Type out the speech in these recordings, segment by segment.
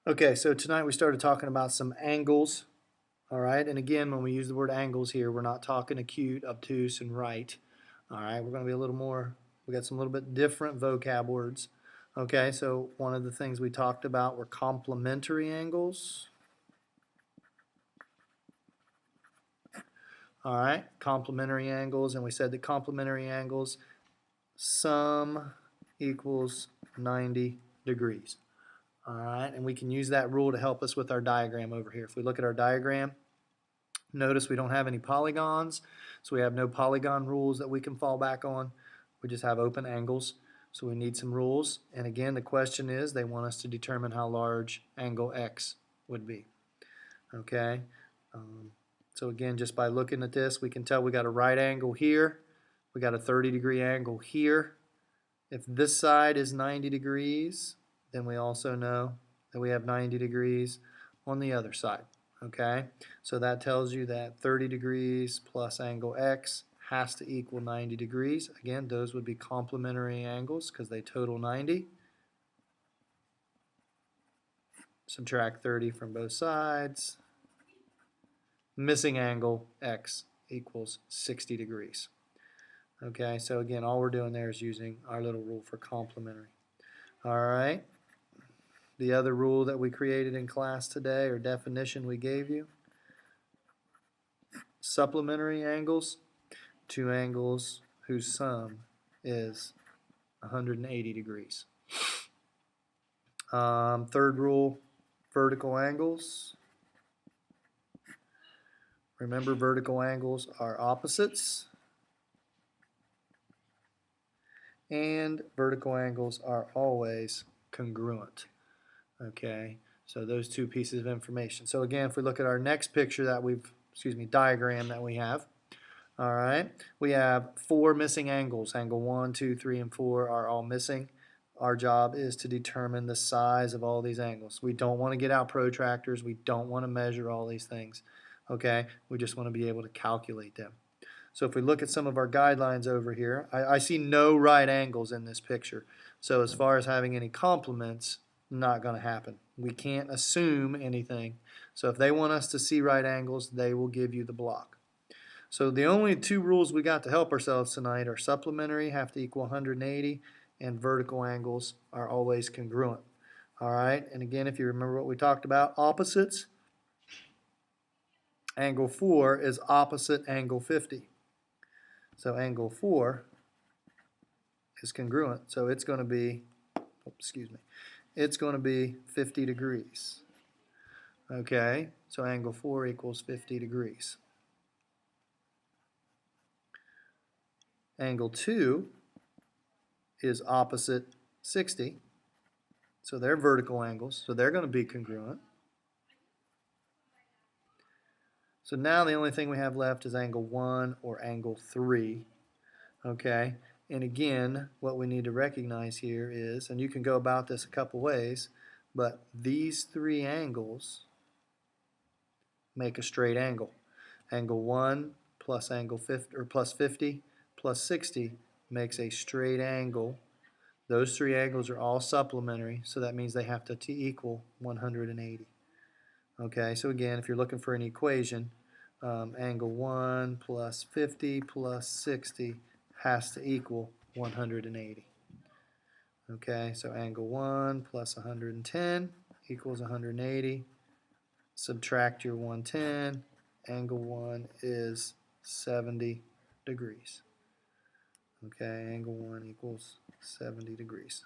Okay, so tonight we started talking about some angles, all right? And again, when we use the word angles here, we're not talking acute, obtuse, and right. All right, we're going to be a little more, we got some little bit different vocab words. Okay, so one of the things we talked about were complementary angles. All right, complementary angles, and we said that complementary angles, sum equals 90 degrees. All right, and we can use that rule to help us with our diagram over here. If we look at our diagram, notice we don't have any polygons, so we have no polygon rules that we can fall back on. We just have open angles, so we need some rules. And again, the question is, they want us to determine how large angle X would be. Okay, so again, just by looking at this, we can tell we got a right angle here, we got a 30-degree angle here. If this side is 90 degrees, then we also know that we have 90 degrees on the other side. Okay, so that tells you that 30 degrees plus angle X has to equal 90 degrees. Again, those would be complementary angles because they total 90. Subtract 30 from both sides. Missing angle X equals 60 degrees. Okay, so again, all we're doing there is using our little rule for complementary. All right. The other rule that we created in class today, or definition we gave you, supplementary angles, two angles whose sum is 180 degrees. Third rule, vertical angles. Remember, vertical angles are opposites, and vertical angles are always congruent. Okay, so those two pieces of information. So again, if we look at our next picture that diagram that we have, all right, we have 4 missing angles. Angle 1, 2, 3, and 4 are all missing. Our job is to determine the size of all these angles. We don't want to get out protractors. We don't want to measure all these things. Okay, we just want to be able to calculate them. So if we look at some of our guidelines over here, I see no right angles in this picture. So as far as having any complements, not going to happen. We can't assume anything. So if they want us to see right angles, they will give you the block. So the only two rules we got to help ourselves tonight are supplementary have to equal 180 and vertical angles are always congruent. All right, and again, if you remember what we talked about, opposites, angle 4 is opposite angle 50. So angle 4 is congruent, so it's going to be, it's going to be 50 degrees. Okay, so angle 4 equals 50 degrees. Angle 2 is opposite 60, so they're vertical angles, so they're going to be congruent. So now the only thing we have left is angle 1 or angle 3. Okay, and again, what we need to recognize here is, and you can go about this a couple ways, but these 3 angles make a straight angle. Angle 1 plus angle 50 or plus 50 plus 60 makes a straight angle. Those 3 angles are all supplementary, so that means they have to equal 180. Okay, so again, if you're looking for an equation, angle 1 plus 50 plus 60 has to equal 180. Okay, so angle 1 plus 110 equals 180. Subtract your 110. Angle 1 is 70 degrees. Okay, angle 1 equals 70 degrees.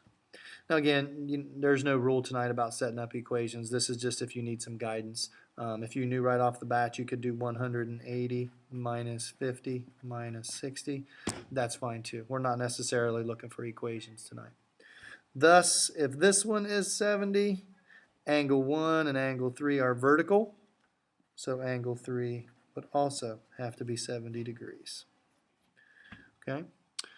Now again, there's no rule tonight about setting up equations. This is just if you need some guidance. If you knew right off the bat you could do 180 minus 50 minus 60, that's fine too. We're not necessarily looking for equations tonight. Thus, if this one is 70, angle 1 and angle 3 are vertical, so angle 3 would also have to be 70 degrees. Okay,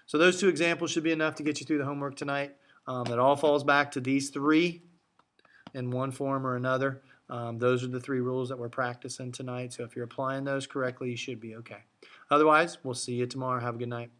so those 2 examples should be enough to get you through the homework tonight. It all falls back to these 3 in one form or another. Those are the 3 rules that we're practicing tonight, so if you're applying those correctly, you should be okay. Otherwise, we'll see you tomorrow. Have a good night.